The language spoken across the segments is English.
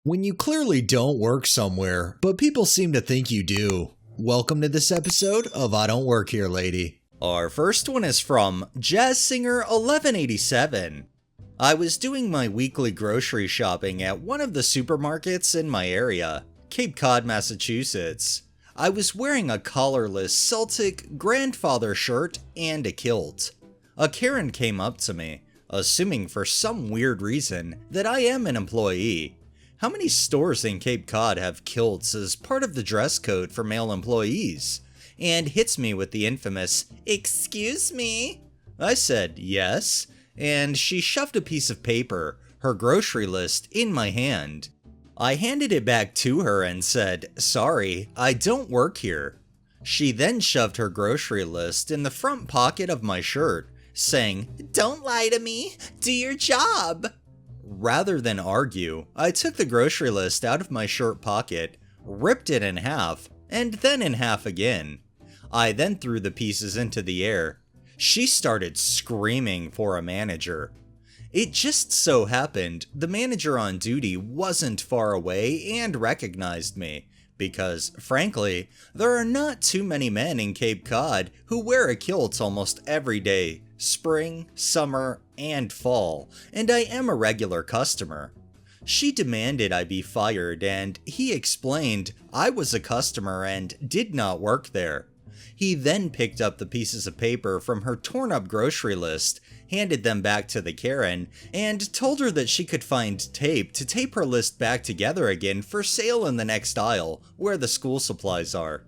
When you clearly don't work somewhere, but people seem to think you do. Welcome to this episode of I Don't Work Here, Lady. Our first one is from Jazz Singer 1187. I was doing my weekly grocery shopping at one of the supermarkets in my area, Cape Cod, Massachusetts. I was wearing a collarless Celtic grandfather shirt and a kilt. A Karen came up to me, assuming for some weird reason that I am an employee. How many stores in Cape Cod have kilts as part of the dress code for male employees? And hits me with the infamous, "Excuse me?" I said, "Yes," and she shoved a piece of paper, her grocery list, in my hand. I handed it back to her and said, "Sorry, I don't work here." She then shoved her grocery list in the front pocket of my shirt, saying, "Don't lie to me, do your job." Rather than argue, I took the grocery list out of my shirt pocket, ripped it in half, and then in half again. I then threw the pieces into the air. She started screaming for a manager. It just so happened the manager on duty wasn't far away and recognized me, because, frankly, there are not too many men in Cape Cod who wear a kilt almost every day, spring, summer, and fall, and I am a regular customer. She demanded I be fired, and he explained I was a customer and did not work there. He then picked up the pieces of paper from her torn-up grocery list, handed them back to the Karen, and told her that she could find tape to tape her list back together again for sale in the next aisle, where the school supplies are.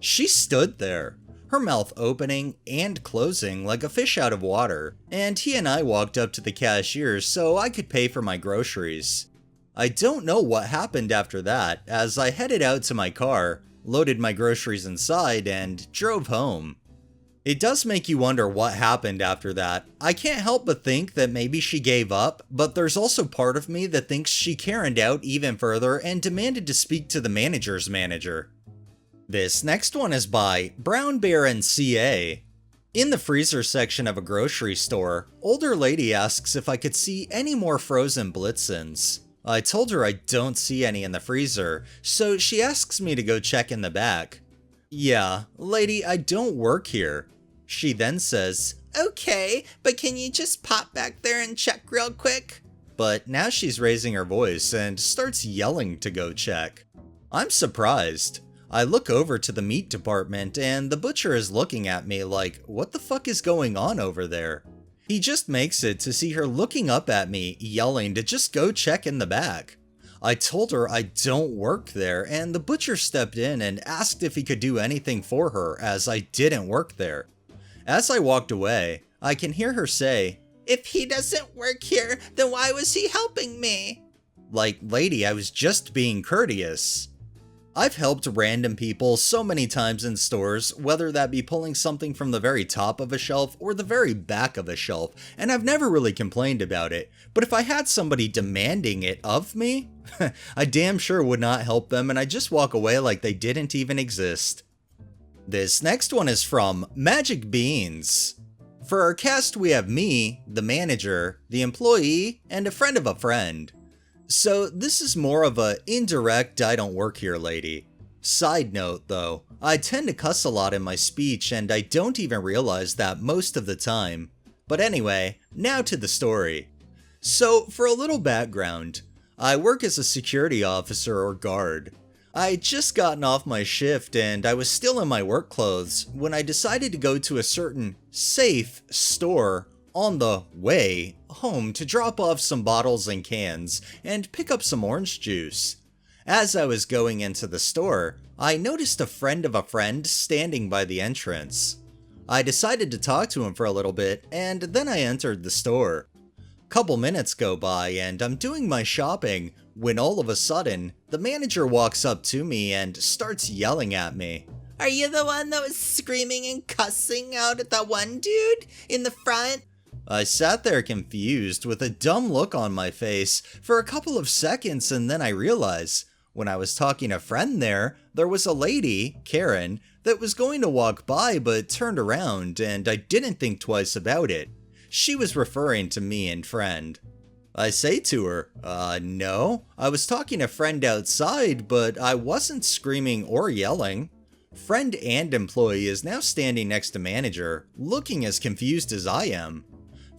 She stood there, her mouth opening and closing like a fish out of water, and he and I walked up to the cashier so I could pay for my groceries. I don't know what happened after that, as I headed out to my car, loaded my groceries inside, and drove home. It does make you wonder what happened after that. I can't help but think that maybe she gave up, but there's also part of me that thinks she Karen'd out even further and demanded to speak to the manager's manager. This next one is by Brown Bear and CA. In the freezer section of a grocery store, older lady asks if I could see any more frozen Blitzens. I told her I don't see any in the freezer, so she asks me to go check in the back. "Yeah, lady, I don't work here." She then says, "Okay, but can you just pop back there and check real quick?" But now she's raising her voice and starts yelling to go check. I'm surprised. I look over to the meat department and the butcher is looking at me like, what the fuck is going on over there? He just makes it to see her looking up at me, yelling to just go check in the back. I told her I don't work there, and the butcher stepped in and asked if he could do anything for her as I didn't work there. As I walked away, I can hear her say, "If he doesn't work here, then why was he helping me?" Like, lady, I was just being courteous. I've helped random people so many times in stores, whether that be pulling something from the very top of a shelf or the very back of a shelf, and I've never really complained about it. But if I had somebody demanding it of me, I damn sure would not help them, and I'd just walk away like they didn't even exist. This next one is from Magic Beans. For our cast we have me, the manager, the employee, and a friend of a friend. So this is more of a indirect I don't work here lady. Side note though, I tend to cuss a lot in my speech and I don't even realize that most of the time. But anyway, now to the story. So for a little background, I work as a security officer or guard. I had just gotten off my shift and I was still in my work clothes when I decided to go to a certain safe store on the way home to drop off some bottles and cans and pick up some orange juice. As I was going into the store, I noticed a friend of a friend standing by the entrance. I decided to talk to him for a little bit and then I entered the store. Couple minutes go by and I'm doing my shopping when all of a sudden the manager walks up to me and starts yelling at me. "Are you the one that was screaming and cussing out at that one dude in the front?" I sat there confused with a dumb look on my face for a couple of seconds and then I realized, when I was talking to a friend there was a lady, Karen, that was going to walk by but turned around and I didn't think twice about it. She was referring to me and friend. I say to her, no. I was talking to friend outside, but I wasn't screaming or yelling. Friend and employee is now standing next to manager, looking as confused as I am.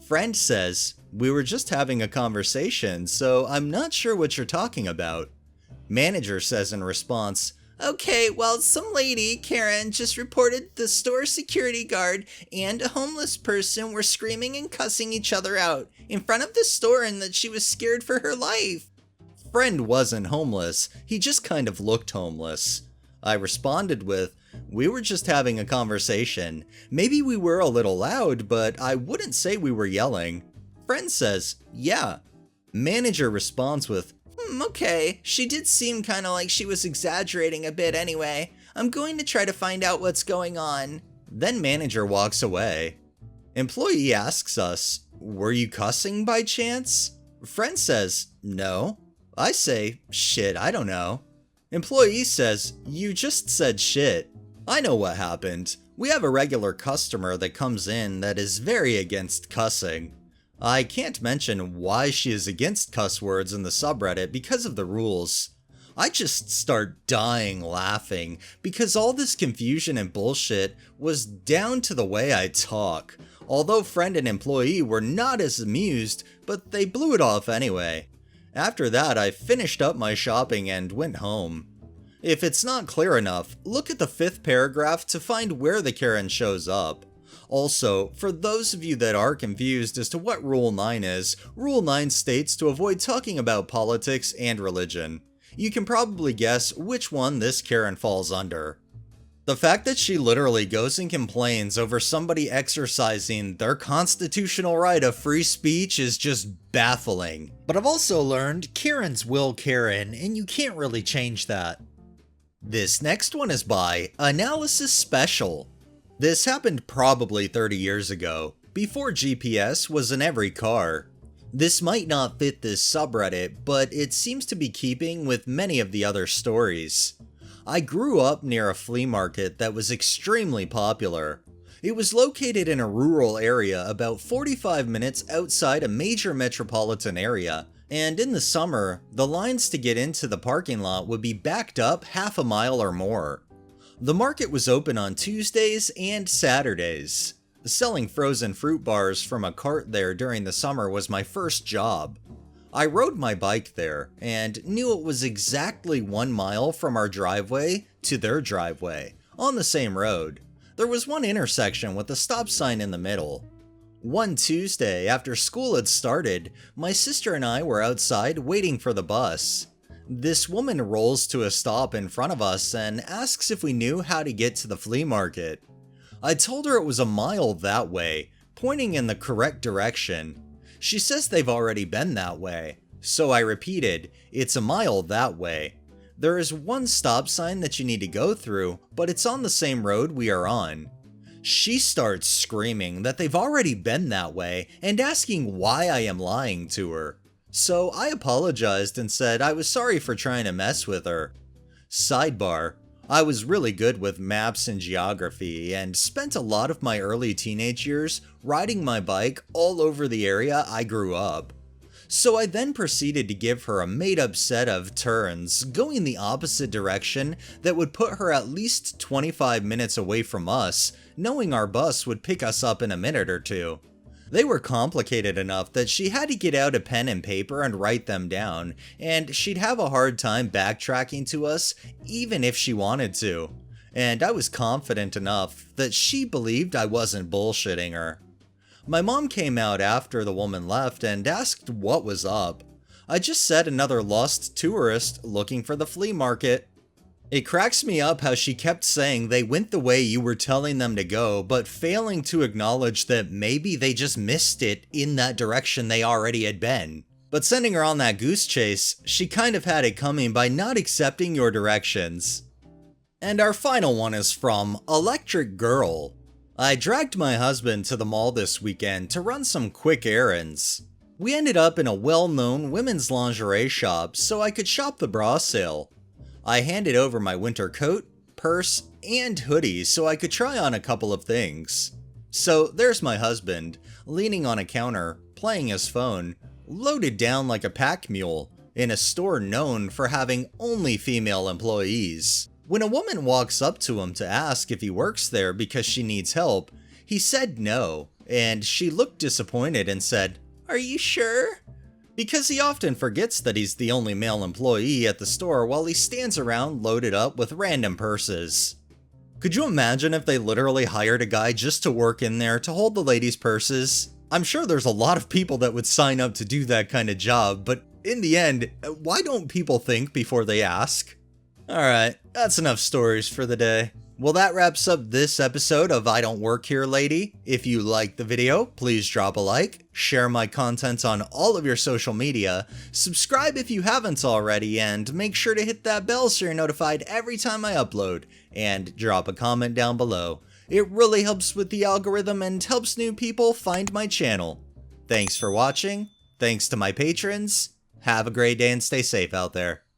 Friend says, we were just having a conversation, so I'm not sure what you're talking about. Manager says in response, okay, well, some lady, Karen, just reported the store security guard and a homeless person were screaming and cussing each other out in front of the store and that she was scared for her life. Friend wasn't homeless, he just kind of looked homeless. I responded with, we were just having a conversation. Maybe we were a little loud, but I wouldn't say we were yelling. Friend says, yeah. Manager responds with, okay, she did seem kinda like she was exaggerating a bit anyway. I'm going to try to find out what's going on. Then manager walks away. Employee asks us, were you cussing by chance? Friend says, no. I say, shit, I don't know. Employee says, you just said shit. I know what happened. We have a regular customer that comes in that is very against cussing. I can't mention why she is against cuss words in the subreddit because of the rules. I just start dying laughing because all this confusion and bullshit was down to the way I talk. Although friend and employee were not as amused, but they blew it off anyway. After that, I finished up my shopping and went home. If it's not clear enough, look at the 5th paragraph to find where the Karen shows up. Also, for those of you that are confused as to what Rule 9 is, Rule 9 states to avoid talking about politics and religion. You can probably guess which one this Karen falls under. The fact that she literally goes and complains over somebody exercising their constitutional right of free speech is just baffling. But I've also learned Karens will Karen, and you can't really change that. This next one is by Analysis Special. This happened probably 30 years ago, before GPS was in every car. This might not fit this subreddit, but it seems to be keeping with many of the other stories. I grew up near a flea market that was extremely popular. It was located in a rural area about 45 minutes outside a major metropolitan area, and in the summer, the lines to get into the parking lot would be backed up half a mile or more. The market was open on Tuesdays and Saturdays. Selling frozen fruit bars from a cart there during the summer was my first job. I rode my bike there and knew it was exactly 1 mile from our driveway to their driveway, on the same road. There was one intersection with a stop sign in the middle. One Tuesday, after school had started, my sister and I were outside waiting for the bus. This woman rolls to a stop in front of us and asks if we knew how to get to the flea market. I told her it was a mile that way, pointing in the correct direction. She says they've already been that way, so I repeated, it's a mile that way. There is one stop sign that you need to go through, but it's on the same road we are on. She starts screaming that they've already been that way and asking why I am lying to her. So I apologized and said I was sorry for trying to mess with her. Sidebar, I was really good with maps and geography and spent a lot of my early teenage years riding my bike all over the area I grew up. So I then proceeded to give her a made-up set of turns going the opposite direction that would put her at least 25 minutes away from us, knowing our bus would pick us up in a minute or two. They were complicated enough that she had to get out a pen and paper and write them down, and she'd have a hard time backtracking to us even if she wanted to. And I was confident enough that she believed I wasn't bullshitting her. My mom came out after the woman left and asked what was up. I just said another lost tourist looking for the flea market. It cracks me up how she kept saying they went the way you were telling them to go, but failing to acknowledge that maybe they just missed it in that direction they already had been. But sending her on that goose chase, she kind of had it coming by not accepting your directions. And our final one is from Electric Girl. I dragged my husband to the mall this weekend to run some quick errands. We ended up in a well-known women's lingerie shop so I could shop the bra sale. I handed over my winter coat, purse, and hoodie so I could try on a couple of things. So there's my husband, leaning on a counter, playing his phone, loaded down like a pack mule, in a store known for having only female employees. When a woman walks up to him to ask if he works there because she needs help, he said no, and she looked disappointed and said, "Are you sure?" Because he often forgets that he's the only male employee at the store while he stands around loaded up with random purses. Could you imagine if they literally hired a guy just to work in there to hold the ladies' purses? I'm sure there's a lot of people that would sign up to do that kind of job, but in the end, why don't people think before they ask? Alright, that's enough stories for the day. Well, that wraps up this episode of I Don't Work Here Lady. If you liked the video, please drop a like, share my content on all of your social media, subscribe if you haven't already, and make sure to hit that bell so you're notified every time I upload, and drop a comment down below. It really helps with the algorithm and helps new people find my channel. Thanks for watching, thanks to my patrons, have a great day and stay safe out there.